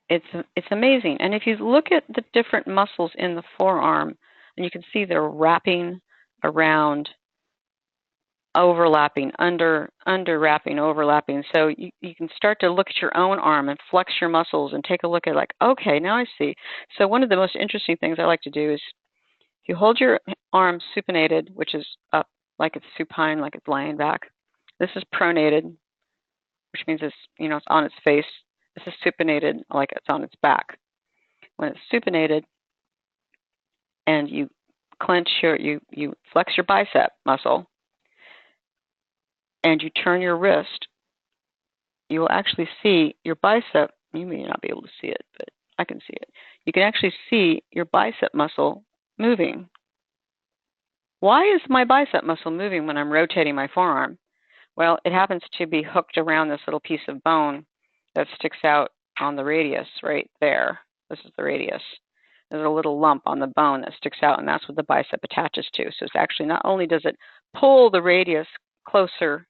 It's amazing. And if you look at the different muscles in the forearm, and you can see they're wrapping around, overlapping, under-wrapping, overlapping. So you can start to look at your own arm and flex your muscles and take a look at like, okay, now I see. So one of the most interesting things I like to do is if you hold your arm supinated, which is up like it's supine, like it's lying back. This is pronated, which means it's, it's on its face. This is supinated, like it's on its back. When it's supinated and you clench you flex your bicep muscle and you turn your wrist, you will actually see your bicep. You may not be able to see it, but I can see it. You can actually see your bicep muscle moving. Why is my bicep muscle moving when I'm rotating my forearm? Well, it happens to be hooked around this little piece of bone that sticks out on the radius right there. This is the radius. There's a little lump on the bone that sticks out, and that's what the bicep attaches to. So it's actually not only does it pull the radius closer,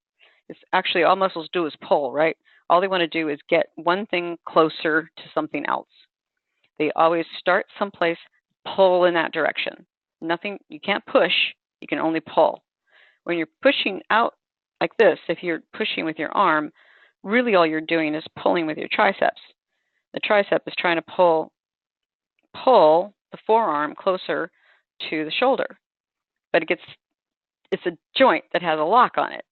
it's actually all muscles do is pull, right? All they want to do is get one thing closer to something else. They always start someplace, pull in that direction. Nothing, you can't push, you can only pull. When you're pushing out like this, if you're pushing with your arm, really all you're doing is pulling with your triceps. The tricep is trying to pull the forearm closer to the shoulder, but it's a joint that has a lock on it.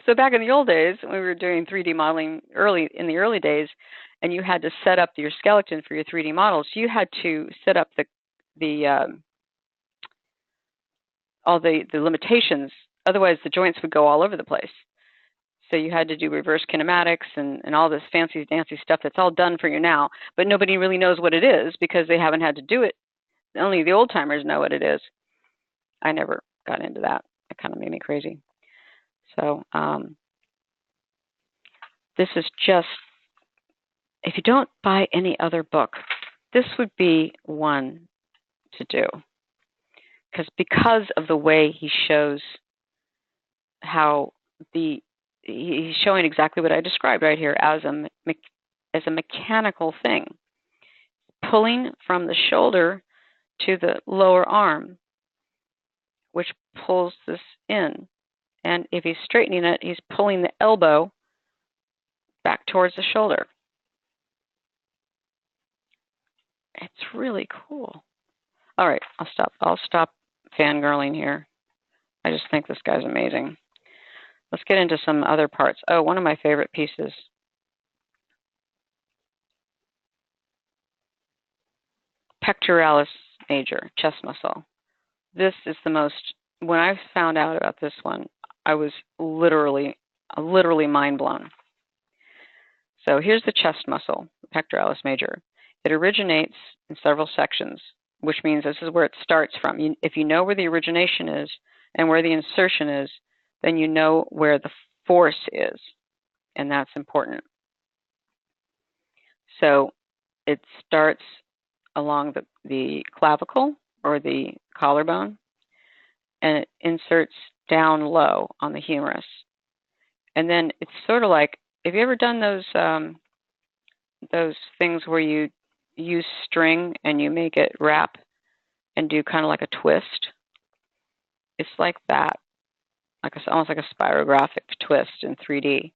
So back in the old days, when we were doing 3D modeling in the early days, and you had to set up your skeleton for your 3D models, you had to set up all the limitations. Otherwise, the joints would go all over the place. So you had to do reverse kinematics and all this fancy stuff that's all done for you now, but nobody really knows what it is because they haven't had to do it. Only the old timers know what it is. I never got into that. It kind of made me crazy. So this is just, if you don't buy any other book, this would be one to do. Because of the way he shows how he's showing exactly what I described right here as a mechanical thing, pulling from the shoulder to the lower arm, which pulls this in. And if he's straightening it, he's pulling the elbow back towards the shoulder. It's really cool. All right, I'll stop fangirling here. I just think this guy's amazing. Let's get into some other parts. Oh, one of my favorite pieces. Pectoralis major, chest muscle. This is the most, when I found out about this one, I was literally mind blown. So here's the chest muscle, the pectoralis major. It originates in several sections, which means this is where it starts from. If you know where the origination is and where the insertion is, then you know where the force is, and that's important. So it starts along the clavicle or the collarbone, and it inserts down low on the humerus. And then it's sort of like, have you ever done those things where you use string and you make it wrap and do kind of like a twist? It's like that, almost like a spirographic twist in 3D.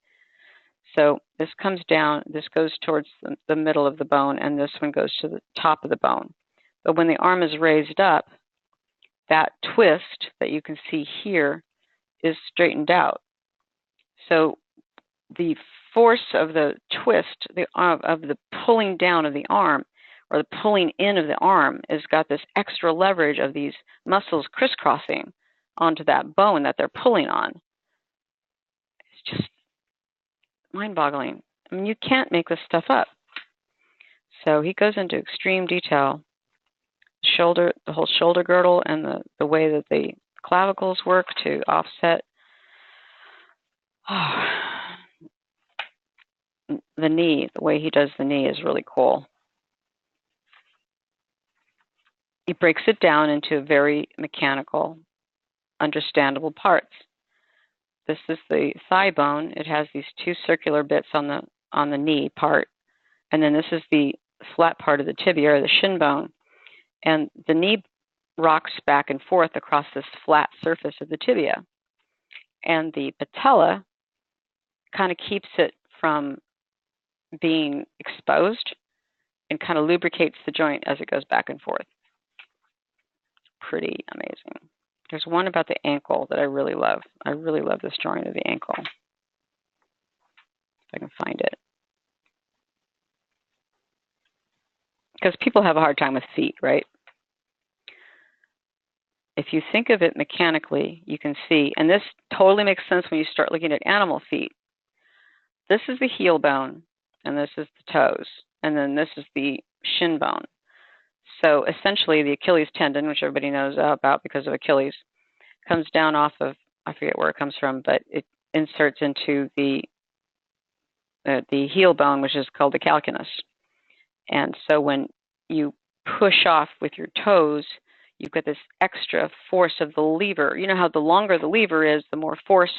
So this comes down, this goes towards the middle of the bone, and this one goes to the top of the bone. But when the arm is raised up, that twist that you can see here is straightened out. So the force of the twist, of the pulling down of the arm, or the pulling in of the arm, has got this extra leverage of these muscles crisscrossing onto that bone that they're pulling on. It's just mind-boggling. I mean, you can't make this stuff up. So he goes into extreme detail. The whole shoulder girdle, and the way that the clavicles work to offset. The knee, the way he does the knee is really cool. He breaks it down into very mechanical, understandable parts. This is the thigh bone. It has these two circular bits on the knee part, And then this is the flat part of the tibia, or the shin bone. And the knee rocks back and forth across this flat surface of the tibia. And the patella kind of keeps it from being exposed and kind of lubricates the joint as it goes back and forth. Pretty amazing. There's one about the ankle that I really love. I really love this drawing of the ankle. If I can find it. Because people have a hard time with feet, right? If you think of it mechanically, you can see, and this totally makes sense when you start looking at animal feet. This is the heel bone, and this is the toes, and then this is the shin bone. So essentially, the Achilles tendon, which everybody knows about because of Achilles, comes down off of, I forget where it comes from, but it inserts into the heel bone, which is called the calcaneus. And so when you push off with your toes, you've got this extra force of the lever. You know how the longer the lever is, the more force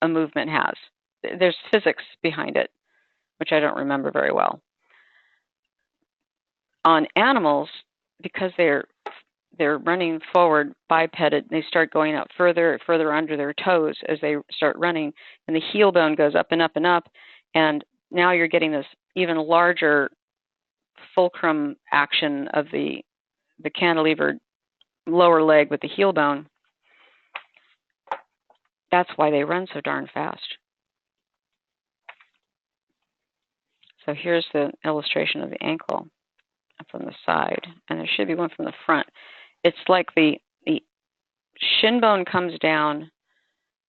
a movement has. There's physics behind it, which I don't remember very well. On animals, because they're running forward bipeded, they start going out further and further under their toes as they start running, and the heel bone goes up and up and up, and now you're getting this even larger fulcrum action of the cantilevered lower leg with the heel bone. That's why they run so darn fast. So here's the illustration of the ankle from the side, and there should be one from the front. It's like the shin bone comes down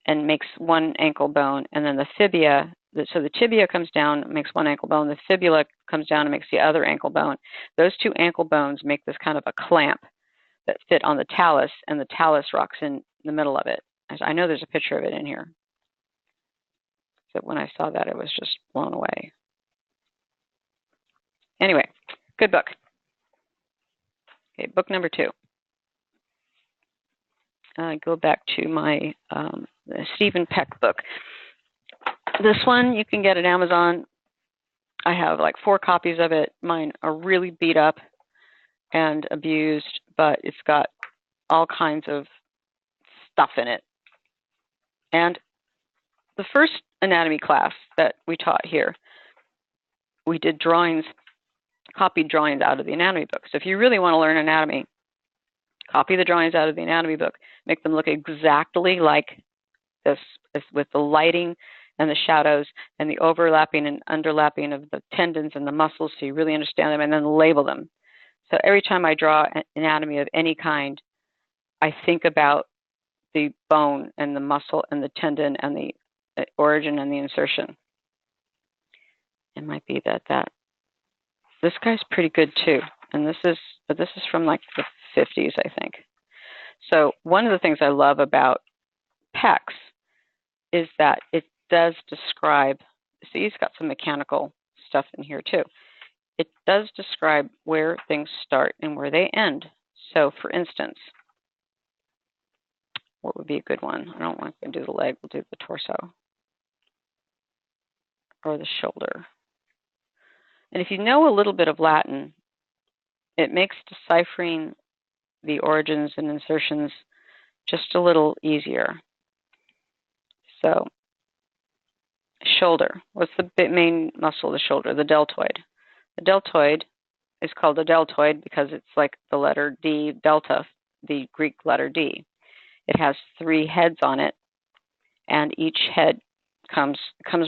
and makes one ankle bone, and then the fibia, so the tibia comes down and makes one ankle bone, the fibula comes down and makes the other ankle bone. Those two ankle bones make this kind of a clamp that fit on the talus, and the talus rocks in the middle of it. I know there's a picture of it in here. So when I saw that, I was just blown away. Anyway, good book. Okay, book number 2. Go back to my Stephen Peck book. This one you can get at Amazon. I have like 4 copies of it. Mine are really beat up and abused, but it's got all kinds of stuff in it. And the first anatomy class that we taught here, we did drawings, copied drawings out of the anatomy book. So if you really want to learn anatomy, copy the drawings out of the anatomy book, make them look exactly like this, with the lighting and the shadows and the overlapping and underlapping of the tendons and the muscles so you really understand them, and then label them. So every time I draw an anatomy of any kind, I think about the bone and the muscle and the tendon and the origin and the insertion. It might be that this guy's pretty good too, and this is from like the 50s, I think. So one of the things I love about Peck's is that it does describe, see, he's got some mechanical stuff in here too. It does describe where things start and where they end. So for instance, what would be a good one? I don't want to do the leg, we'll do the torso or the shoulder. And if you know a little bit of Latin, it makes deciphering the origins and insertions just a little easier. So, shoulder. What's the main muscle of the shoulder? The deltoid. The deltoid is called a deltoid because it's like the letter D, delta, the Greek letter D. It has 3 heads on it, and each head comes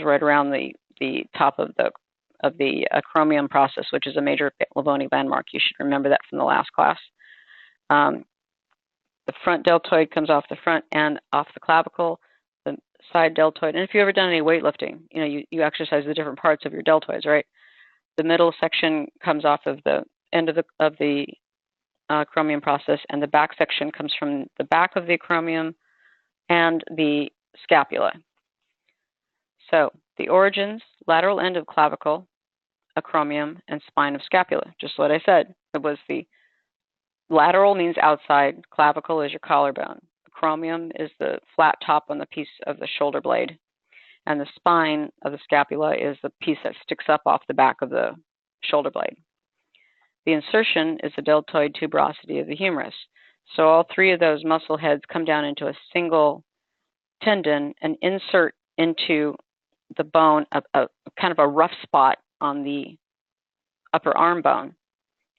right around the top of the acromion process, which is a major Livoni landmark. You should remember that from the last class. The front deltoid comes off the front and off the clavicle, the side deltoid. And if you've ever done any weightlifting, you know, you exercise the different parts of your deltoids, right? The middle section comes off of the end of the acromion process, and the back section comes from the back of the acromion and the scapula. So the origins, lateral end of clavicle, acromion, and spine of scapula, just what I said. It was the lateral means outside, clavicle is your collarbone. Acromion is the flat top on the piece of the shoulder blade, and the spine of the scapula is the piece that sticks up off the back of the shoulder blade. The insertion is the deltoid tuberosity of the humerus. So all three of those muscle heads come down into a single tendon and insert into the bone a kind of a rough spot on the upper arm bone.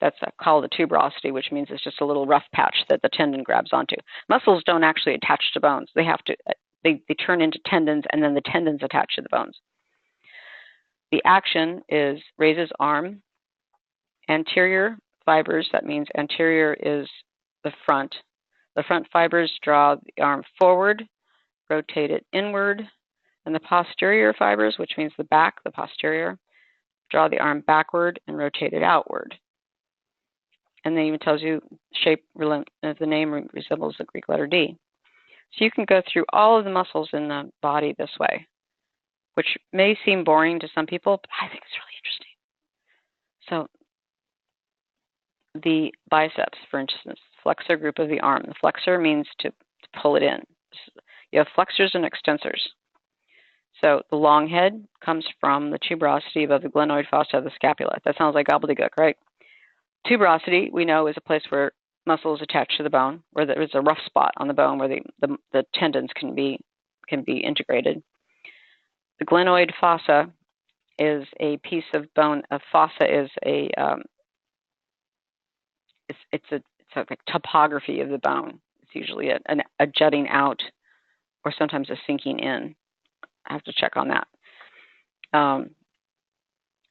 That's called the tuberosity, which means it's just a little rough patch that the tendon grabs onto. Muscles don't actually attach to bones. They have to. They turn into tendons, and then the tendons attach to the bones. The action is raises arm. Anterior fibers, that means anterior is the front. The front fibers draw the arm forward, rotate it inward, and the posterior fibers, which means the back, the posterior, draw the arm backward and rotate it outward. And then it even tells you shape, the name resembles the Greek letter D. So you can go through all of the muscles in the body this way, which may seem boring to some people, but I think it's really interesting. So the biceps, for instance, flexor group of the arm. The flexor means to pull it in. You have flexors and extensors. So the long head comes from the tuberosity above the glenoid fossa of the scapula. That sounds like gobbledygook, right? Tuberosity, we know, is a place where muscle is attached to the bone, where there is a rough spot on the bone where the tendons can be integrated. The glenoid fossa is a piece of bone. A fossa is it's like topography of the bone. It's usually a jutting out or sometimes a sinking in. I have to check on that.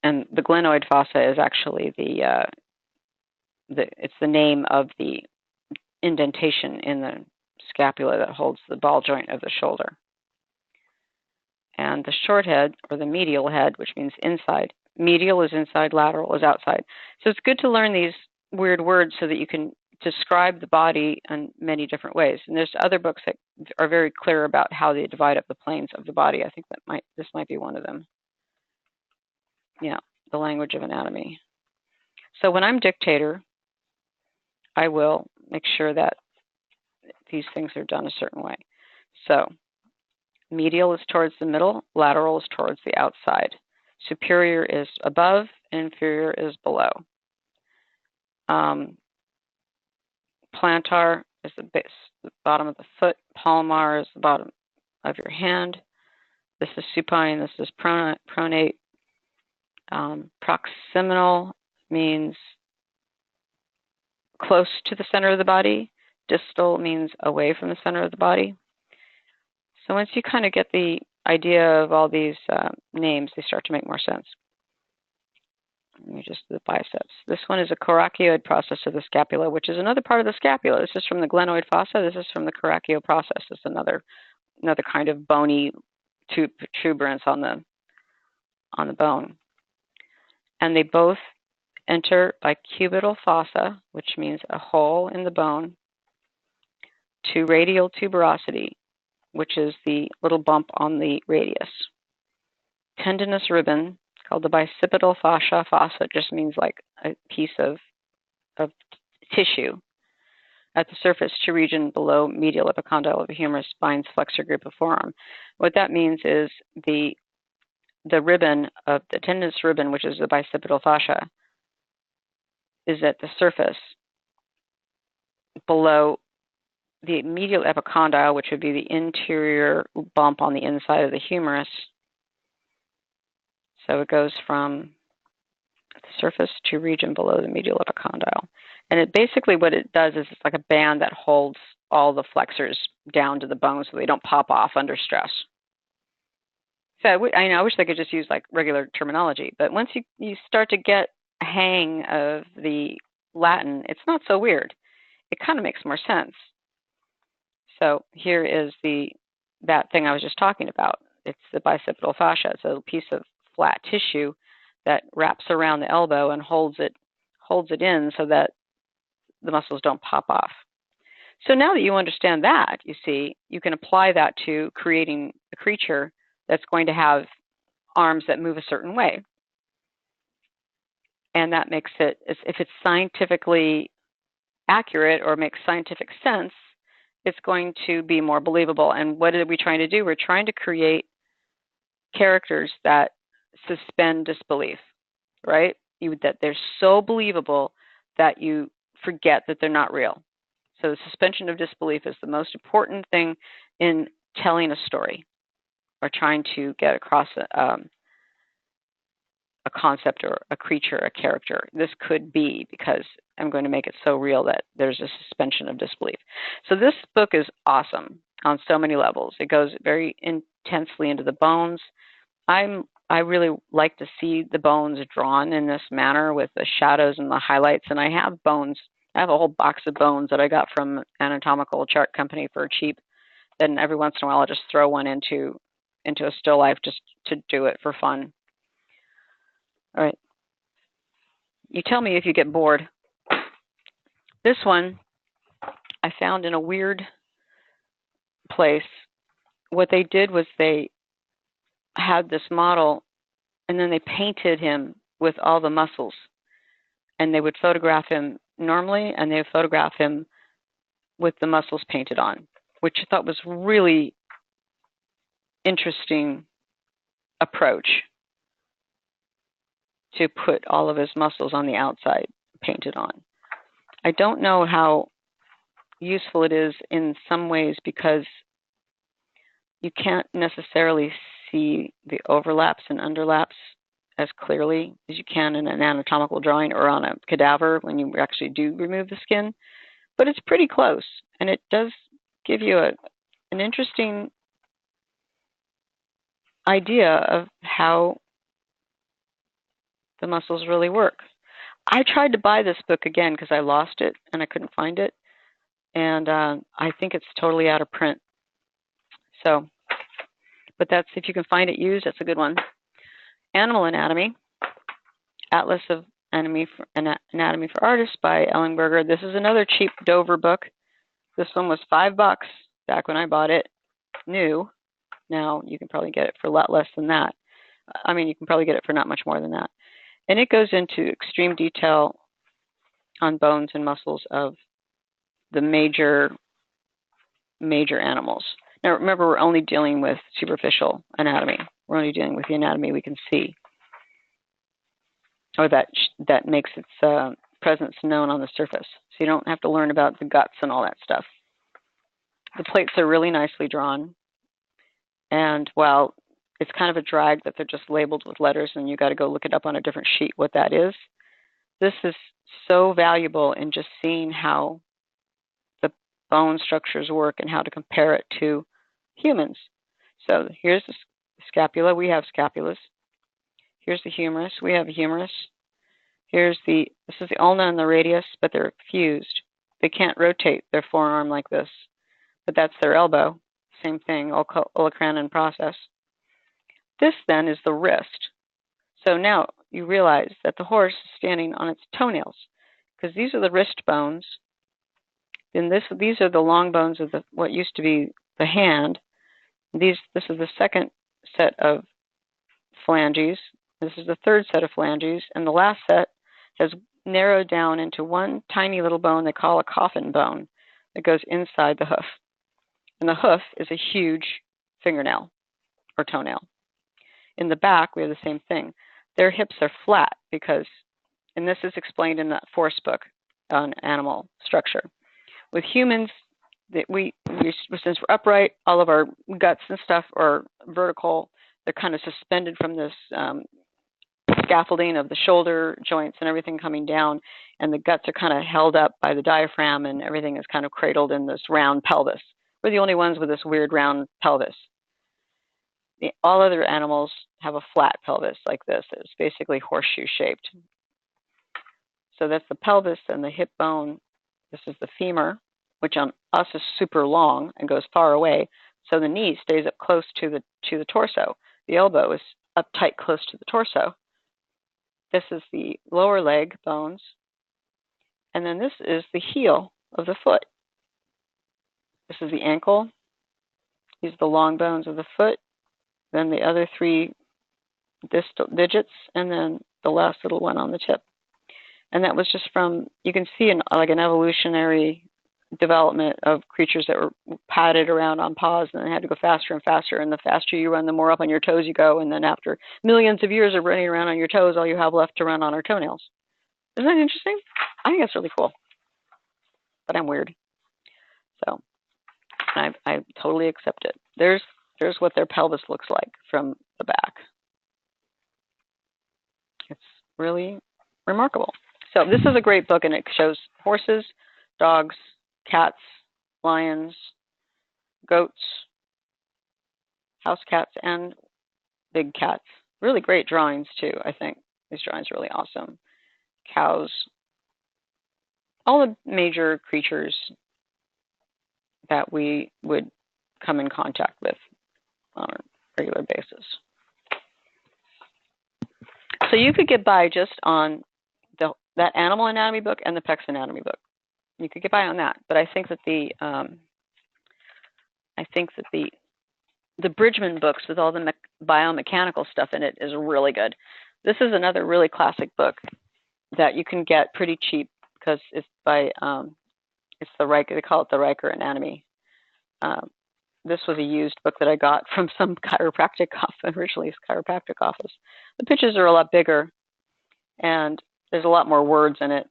And the glenoid fossa is actually it's the name of the indentation in the scapula that holds the ball joint of the shoulder. And the short head, or the medial head, which means inside. Medial is inside, lateral is outside. So it's good to learn these weird words so that you can describe the body in many different ways. And there's other books that are very clear about how they divide up the planes of the body. I think this might be one of them. Yeah, the language of anatomy. So when I'm dictator, I will make sure that these things are done a certain way. So medial is towards the middle, lateral is towards the outside. Superior is above, inferior is below. Plantar is the base, the bottom of the foot. Palmar is the bottom of your hand. This is supine, this is pronate. Proximal means close to the center of the body. Distal means away from the center of the body. So once you kind of get the idea of all these names, they start to make more sense. Let me just do the biceps. This one is a coracoid process of the scapula, which is another part of the scapula. This is from the glenoid fossa. This is from the coracoid process. It's another kind of bony protuberance on the bone. And they both enter by cubital fossa, which means a hole in the bone, to radial tuberosity, which is the little bump on the radius. Tendinous ribbon, it's called the bicipital fascia. Fossa just means like a piece of tissue at the surface to region below medial epicondyle of the humerus, spine's flexor group of forearm. What that means is the ribbon of the tendinous ribbon, which is the bicipital fascia, is at the surface below the medial epicondyle, which would be the interior bump on the inside of the humerus. So it goes from the surface to region below the medial epicondyle. And it basically what it does is it's like a band that holds all the flexors down to the bone so they don't pop off under stress. So I wish they could just use like regular terminology, but once you start to get a hang of the Latin, it's not so weird. It kind of makes more sense. So here is that thing I was just talking about. It's the bicipital fascia. It's a piece of flat tissue that wraps around the elbow and holds it in so that the muscles don't pop off. So now that you understand that, you see, you can apply that to creating a creature that's going to have arms that move a certain way. And that makes it, if it's scientifically accurate or makes scientific sense, it's going to be more believable. And what are we trying to do? We're trying to create characters that suspend disbelief, right? that they're so believable that you forget that they're not real. So the suspension of disbelief is the most important thing in telling a story or trying to get across a concept or a creature, a character. This could be because I'm going to make it so real that there's a suspension of disbelief. So this book is awesome on so many levels. It goes very intensely into the bones. I really like to see the bones drawn in this manner with the shadows and the highlights. And I have bones. I have a whole box of bones that I got from Anatomical Chart Company for cheap. Then every once in a while, I'll just throw one into a still life just to do it for fun. All right. You tell me if you get bored. This one I found in a weird place. What they did was they had this model and then they painted him with all the muscles. And they would photograph him normally and they would photograph him with the muscles painted on, which I thought was really interesting approach to put all of his muscles on the outside painted on. I don't know how useful it is in some ways because you can't necessarily see the overlaps and underlaps as clearly as you can in an anatomical drawing or on a cadaver when you actually do remove the skin, but it's pretty close, and it does give you an interesting idea of how the muscles really work. I tried to buy this book again because I lost it and I couldn't find it, and I think it's totally out of print. So, but that's, if you can find it used, that's a good one. Animal Anatomy, Atlas of Anatomy for Artists by Ellenberger. This is another cheap Dover book. This one was $5 back when I bought it, new. Now you can probably get it for a lot less than that. I mean, you can probably get it for not much more than that. And it goes into extreme detail on bones and muscles of the major animals. Now remember, we're only dealing with superficial anatomy. We're only dealing with the anatomy we can see, or that makes its presence known on the surface. So you don't have to learn about the guts and all that stuff. The plates are really nicely drawn. And while it's kind of a drag that they're just labeled with letters and you got to go look it up on a different sheet what that is, this is so valuable in just seeing how the bone structures work and how to compare it to humans. So here's the scapula. We have scapulas. Here's the humerus. We have a humerus. This is the ulna and the radius, but they're fused. They can't rotate their forearm like this, but that's their elbow. Same thing, olecranon process. This then is the wrist. So now you realize that the horse is standing on its toenails because these are the wrist bones. And these are the long bones of what used to be the hand. This is the second set of phalanges. This is the third set of phalanges, and the last set has narrowed down into one tiny little bone they call a coffin bone that goes inside the hoof. And the hoof is a huge fingernail or toenail. In the back, we have the same thing. Their hips are flat because, and this is explained in that Force book on animal structure. With humans, since we're upright, all of our guts and stuff are vertical. They're kind of suspended from this scaffolding of the shoulder joints and everything coming down, and the guts are kind of held up by the diaphragm, and everything is kind of cradled in this round pelvis. We're the only ones with this weird round pelvis. All other animals have a flat pelvis like this. It's basically horseshoe shaped. So that's the pelvis and the hip bone. This is the femur, which on us is super long and goes far away. So the knee stays up close to the torso. The elbow is up tight close to the torso. This is the lower leg bones. And then this is the heel of the foot. This is the ankle. These are the long bones of the foot. Then the other three distal digits, and then the last little one on the tip. And that was just from, you can see like an evolutionary development of creatures that were padded around on paws, and they had to go faster and faster, and the faster you run, the more up on your toes you go, and then after millions of years of running around on your toes, all you have left to run on are toenails. Isn't that interesting? I think that's really cool, but I'm weird. So I totally accept it. There's what their pelvis looks like from the back. It's really remarkable. So this is a great book, and it shows horses, dogs, cats, lions, goats, house cats, and big cats. Really great drawings, too, I think. These drawings are really awesome. Cows, all the major creatures that we would come in contact with on a regular basis. So you could get by just on that animal anatomy book and the Peck's anatomy book. You could get by on that, but I think that the Bridgman books with all the biomechanical stuff in it is really good. This is another really classic book that you can get pretty cheap because it's by it's the Riker. They call it the Riker Anatomy. This was a used book that I got from some chiropractic office, originally chiropractic office. The pictures are a lot bigger, and there's a lot more words in it.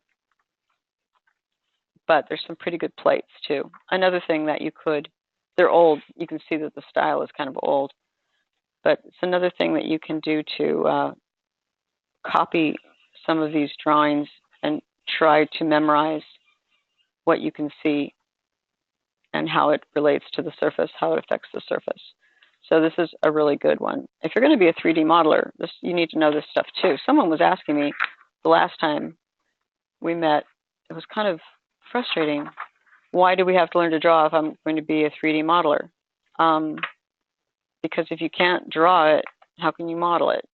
But there's some pretty good plates too. Another thing that they're old. You can see that the style is kind of old. But it's another thing that you can do to copy some of these drawings and try to memorize what you can see and how it relates to the surface, how it affects the surface. So this is a really good one. If you're going to be a 3D modeler, you need to know this stuff too. Someone was asking me the last time we met, it was kind of frustrating. Why do we have to learn to draw if I'm going to be a 3D modeler? Because if you can't draw it, how can you model it?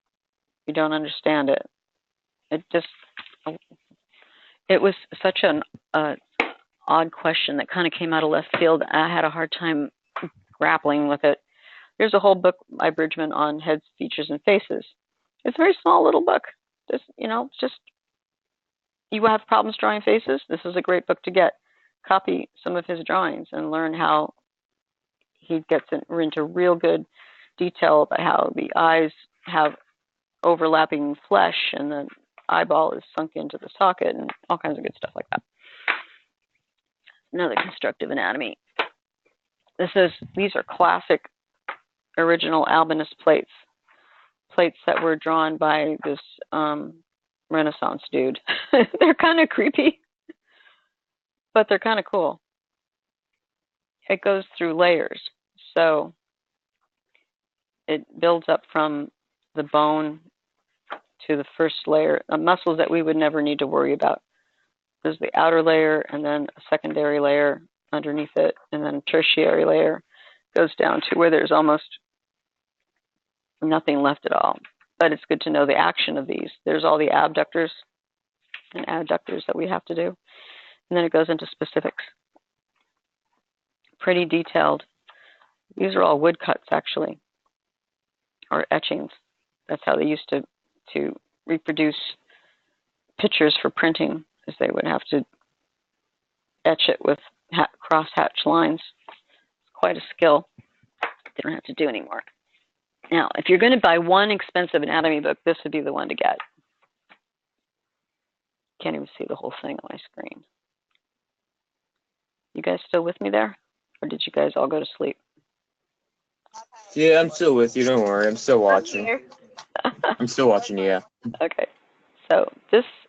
You don't understand it. It was such an odd question that kind of came out of left field. I had a hard time grappling with it. There's a whole book by Bridgman on heads, features, and faces. It's a very small little book. Just, you have problems drawing faces, this is a great book to get. Copy some of his drawings and learn how he gets into real good detail about how the eyes have overlapping flesh and the eyeball is sunk into the socket and all kinds of good stuff like that. Another constructive anatomy. These are classic original albinus plates that were drawn by this Renaissance dude. They're kind of creepy, but they're kind of cool. It goes through layers. So it builds up from the bone to the first layer of muscles that we would never need to worry about. There's the outer layer and then a secondary layer underneath it, and then a tertiary layer goes down to where there's almost nothing left at all. But it's good to know the action of these. There's all the abductors and adductors that we have to do. And then it goes into specifics. Pretty detailed. These are all woodcuts, actually, or etchings. That's how they used to reproduce pictures for printing, is they would have to etch it with cross-hatch lines. It's quite a skill they don't have to do anymore. Now, if you're going to buy one expensive anatomy book, this would be the one to get. Can't even see the whole thing on my screen. You guys still with me there? Or did you guys all go to sleep? Yeah, I'm still with you. Don't worry. I'm still watching. I'm still watching, yeah. Okay. So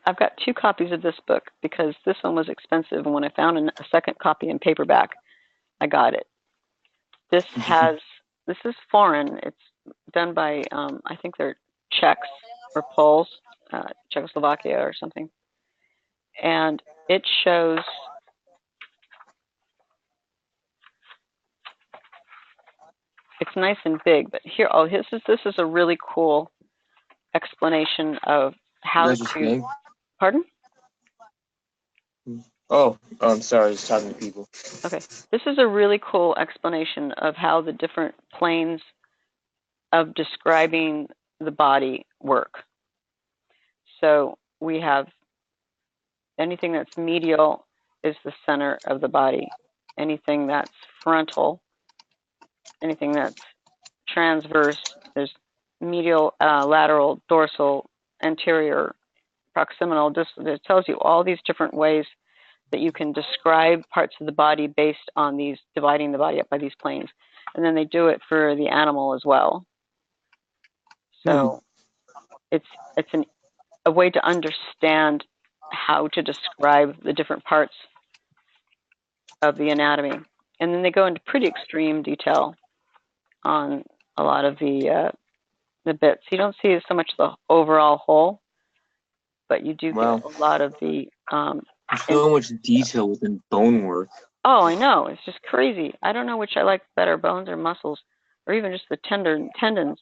I've got 2 copies of this book because this one was expensive. And when I found a second copy in paperback, I got it. This is foreign. It's done by, I think they're Czechs or Poles, Czechoslovakia or something. And it shows it's nice and big, but here, this is a really cool explanation of how to. Pardon? Oh, I'm sorry. I was talking to people. Okay. This is a really cool explanation of how the different planes of describing the body work. So we have anything that's medial is the center of the body. Anything that's frontal, anything that's transverse, there's medial, lateral, dorsal, anterior, proximal. It tells you all these different ways that you can describe parts of the body based on these, dividing the body up by these planes. And then they do it for the animal as well. So it's a way to understand how to describe the different parts of the anatomy. And then they go into pretty extreme detail on a lot of the bits. You don't see so much the overall whole, but you do get a lot of the... so much detail within bone work. Oh, I know. It's just crazy. I don't know which I like better, bones or muscles, or even just the tendons.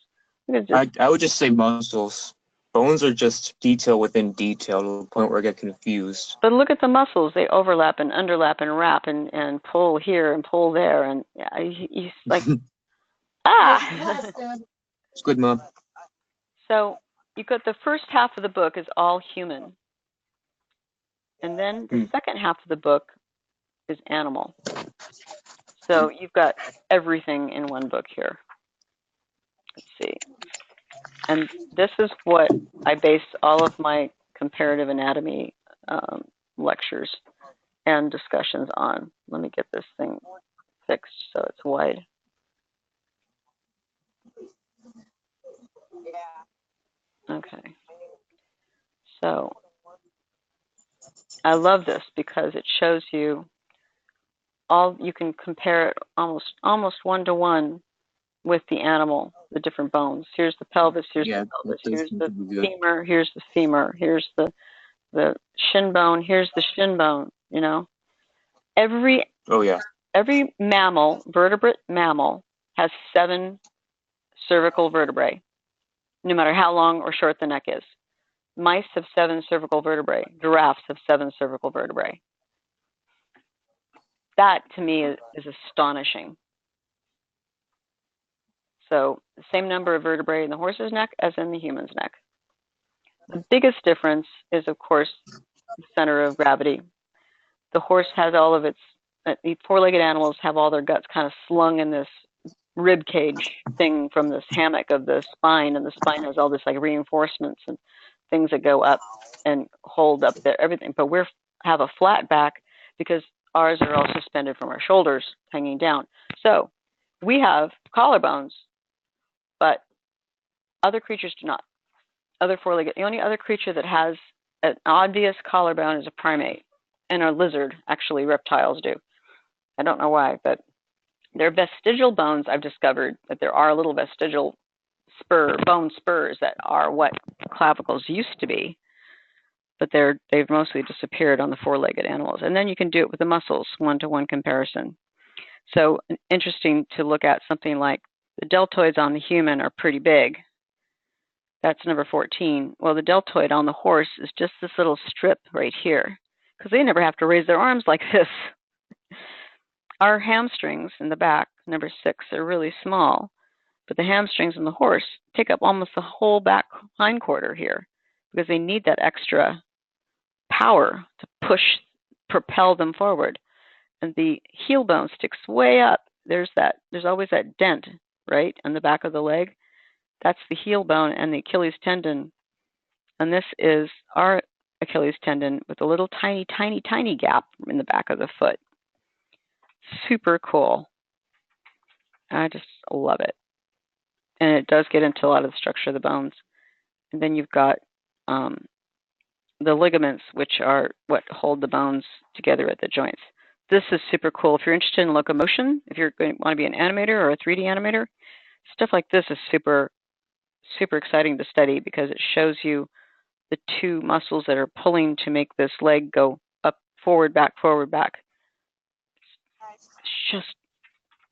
I would just say muscles. Bones are just detail within detail to the point where I get confused. But look at the muscles. They overlap and underlap and wrap and pull here and pull there. And he's like, It's good, Mom. So you've got the first half of the book is all human. And then the second half of the book is animal. So you've got everything in one book here. Let's see. And this is what I base all of my comparative anatomy lectures and discussions on. Let me get this thing fixed so it's wide. Okay. So I love this because it shows you all, you can compare it almost one-to-one with the animal, the different bones. Here's the pelvis, here's the pelvis, here's the femur, here's the femur, here's the shin bone, here's the shin bone, you know. Every mammal, vertebrate mammal, has 7 cervical vertebrae, no matter how long or short the neck is. Mice have 7 cervical vertebrae. Giraffes have 7 cervical vertebrae. That, to me, is astonishing. So the same number of vertebrae in the horse's neck as in the human's neck. The biggest difference is, of course, the center of gravity. The horse has all of its, the 4-legged animals have all their guts kind of slung in this rib cage thing from this hammock of the spine, and the spine has all this like reinforcements and things that go up and hold up there, everything. But we have a flat back because ours are all suspended from our shoulders, hanging down. So we have collarbones, but other creatures do not. Other 4-legged, the only other creature that has an obvious collarbone is a primate, and a lizard. Actually, reptiles do. I don't know why, but they're vestigial bones. I've discovered that there are little vestigial bone spurs that are what clavicles used to be, but they've mostly disappeared on the 4-legged animals. And then you can do it with the muscles, one-to-one comparison. So interesting to look at something like the deltoids on the human are pretty big. That's number 14. Well, the deltoid on the horse is just this little strip right here, because they never have to raise their arms like this. Our hamstrings in the back, number 6, are really small, but the hamstrings in the horse take up almost the whole back hindquarter here because they need that extra power to propel them forward. And the heel bone sticks way up. There's always that dent, right, on the back of the leg. That's the heel bone and the Achilles tendon. And this is our Achilles tendon with a little tiny, tiny, tiny gap in the back of the foot. Super cool. I just love it. And it does get into a lot of the structure of the bones. And then you've got the ligaments, which are what hold the bones together at the joints. This is super cool. If you're interested in locomotion, if you're going to want to be an animator or a 3D animator, stuff like this is super, super exciting to study because it shows you the 2 muscles that are pulling to make this leg go up, forward, back, forward, back. It's just,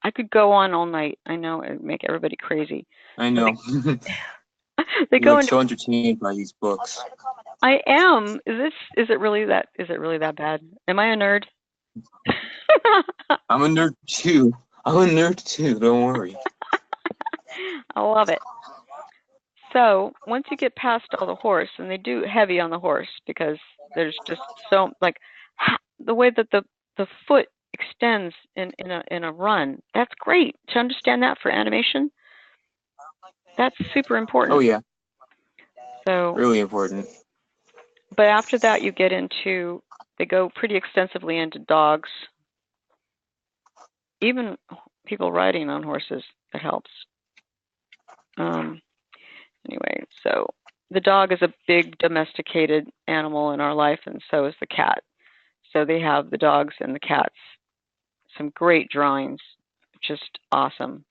I could go on all night. I know it would make everybody crazy. I know. They go like so entertained by these books. I am. Is it really that bad? Am I a nerd? I'm a nerd too. Don't worry. I love it. So once you get past all the horse, and they do heavy on the horse because there's just so, like, the way that the foot extends in a run. That's great to understand that for animation. That's super important. Oh yeah, So really important. but after that, you get into, they go pretty extensively into dogs, even people riding on horses. It helps. Anyway, so the dog is a big domesticated animal in our life, and so is the cat. So they have the dogs and the cats. Some great drawings, just awesome.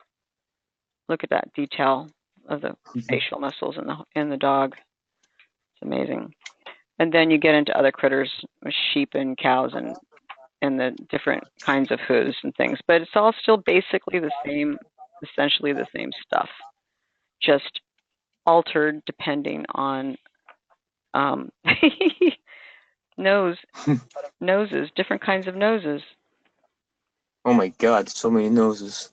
Look at that detail of the facial muscles in the dog. It's amazing. And then you get into other critters, sheep and cows and the different kinds of hooves and things. But it's all still basically the same, essentially the same stuff, just altered depending on noses, different kinds of noses. Oh my God, so many noses.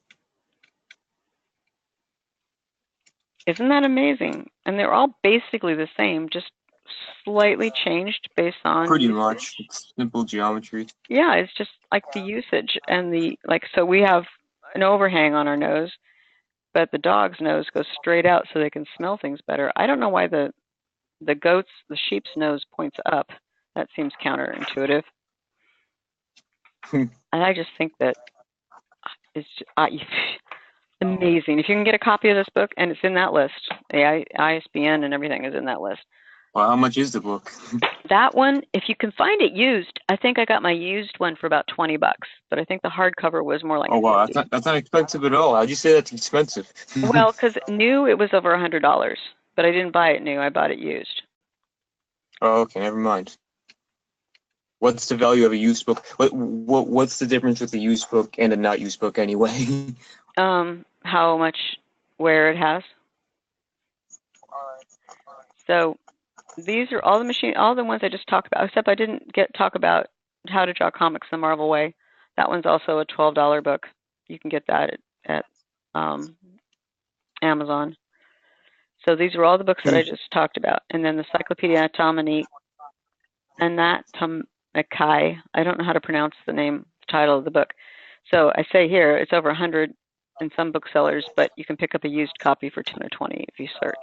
Isn't that amazing? And they're all basically the same, just slightly changed based on Pretty usage. much. It's simple geometry. Yeah, it's just like the usage and so we have an overhang on our nose, but the dog's nose goes straight out so they can smell things better. I don't know why the sheep's nose points up. That seems counterintuitive. And I just think that it's amazing. If you can get a copy of this book, and it's in that list, the ISBN and everything is in that list. Well, how much is the book? That one, if you can find it used, I think I got my used one for about $20, but I think the hardcover was more like Oh wow, $50. that's not expensive at all. How'd you say that's expensive? Well, because new it was over $100, but I didn't buy it new. I bought it used. Oh, okay, never mind. What's the value of a used book? What's the difference with a used book and a not used book anyway? How much wear it has. So these are all the ones I just talked about, except I didn't talk about How to Draw Comics the Marvel Way. That one's also a $12 book. You can get that at Amazon. So these are all the books that I just talked about. And then the Cyclopedia Anatomica, I don't know how to pronounce the title of the book. So I say here, it's over 100 in some booksellers, but you can pick up a used copy for $10 or $20 if you search.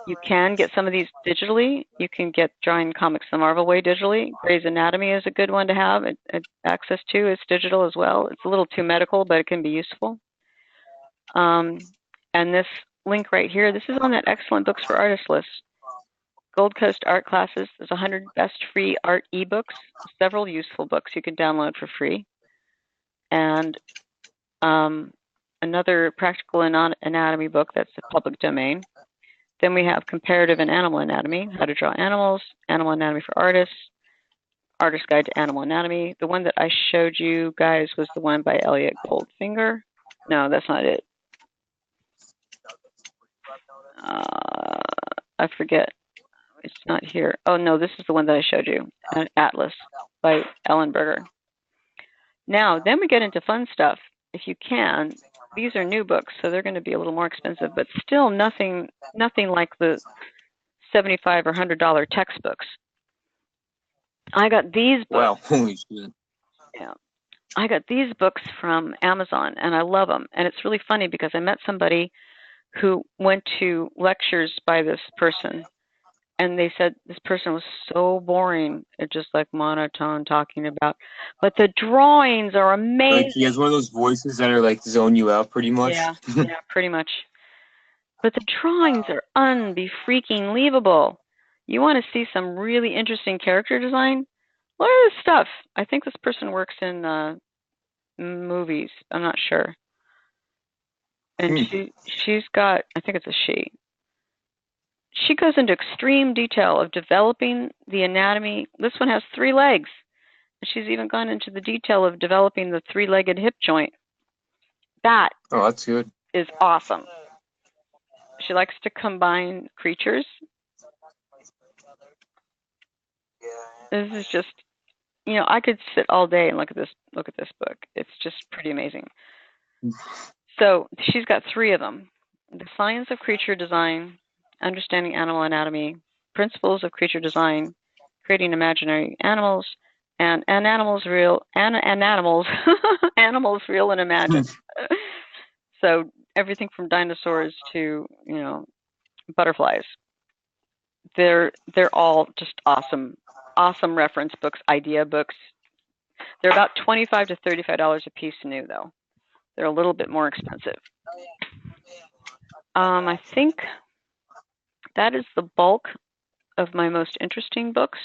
You can get some of these digitally. You can get Drawing Comics the Marvel Way digitally. Grey's Anatomy is a good one to have access to. It's digital as well. It's a little too medical, but it can be useful. And this link right here, this is on that Excellent Books for Artists list. Gold Coast Art Classes. There's 100 best free art ebooks, several useful books you can download for free. And another practical anatomy book that's the public domain. Then we have Comparative and Animal Anatomy, How to Draw Animals, Animal Anatomy for Artists, Artist's Guide to Animal Anatomy. The one that I showed you guys was the one by Elliot Goldfinger. No, that's not it. I forget. It's not here. Oh, no, this is the one that I showed you, Atlas by Ellen Berger. Now, then we get into fun stuff. If you can, these are new books, so they're going to be a little more expensive, but still nothing like the $75 or $100 textbooks. I got these books. Wow, holy shit. Yeah. I got these books from Amazon, and I love them. And it's really funny because I met somebody who went to lectures by this person, and they said this person was so boring. It's just like monotone talking about, but the drawings are amazing. Like he has one of those voices that are like zone you out pretty much. Yeah, pretty much. But the drawings are unbefreaking-leavable. You want to see some really interesting character design? Look at this stuff. I think this person works in movies. I'm not sure. And she's got, I think it's a she. She goes into extreme detail of developing the anatomy. This one has 3 legs. She's even gone into the detail of developing the 3-legged hip joint. That that's good. Is awesome. She likes to combine creatures. This is just, I could sit all day and look at this book. It's just pretty amazing. So she's got 3 of them. The Science of Creature Design, Understanding Animal Anatomy, Principles of Creature Design, Creating Imaginary Animals, and animals real, and animals, animals real and imagined. So everything from dinosaurs to, you know, butterflies. They're all just awesome, awesome reference books, idea books. They're about $25 to $35 a piece new, though. They're a little bit more expensive. I think that is the bulk of my most interesting books.